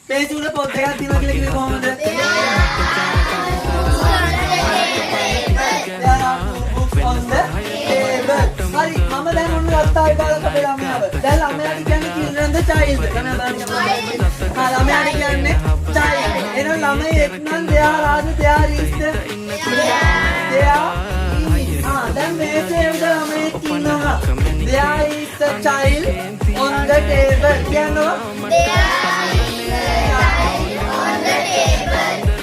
page උඩ පොත් එකක් තියෙනවා කියලා කිව්වේ කොහොමද? There are two books on the table. හරි මම දැන් ඔන්න ගත්තා විභාගක අපේ ළමයාව. දැන් ළමයාට කියන්නේ children the child. ළමයා බලන්න. ළමයාට කියන්නේ child. එහෙනම් ළමයෙක් නම් there are there is the then මේකේ උඩ ළමයෙක් ඉන්නවා. There is a child on the table. කියනවා.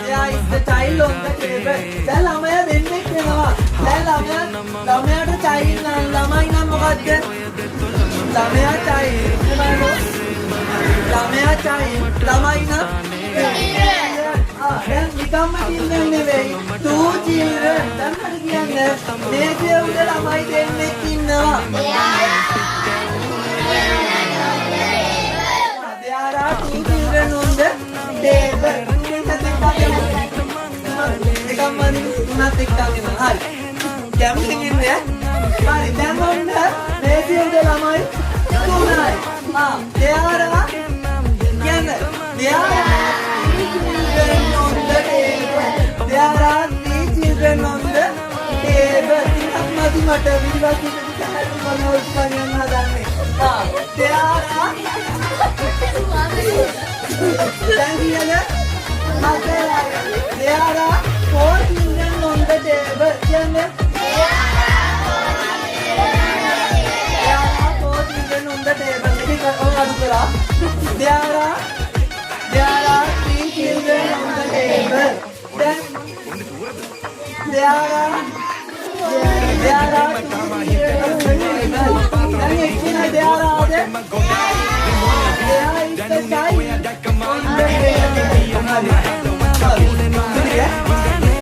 There is the child on the table. දැන් ළමයා දෙන්නෙක් වෙනවා. දැන් ළමයාට child නම් ළමයි නම් මොකද්ද? ළමයා child. ළමයා child. ළමයි නම් දැන් නිකම්ම children නෙවෙයි. two children. දැන් හරි කියන්නේ මේකේ උඩ ළමයි දෙන්නෙක් ඉන්නවා. There are two children on the table. එකම තුනක් එක්කගෙන හරි. කැමතිද ඉන්නේ? හරි දැන් ඔන්න මේකේ උඩ ළමයි තුනයි. there are කියන්නේ there are children on the table. There are three children on the table. මට විශ්වාසයි මොනවද කියන්න හදන්නේ? there are දැන් කියන්නේ there are four children on the table. කියන්නේ there are four children on the table. මේක අඩු කරා. there are three children on the table. Then there are two children on the table. Then again there is the child on the table.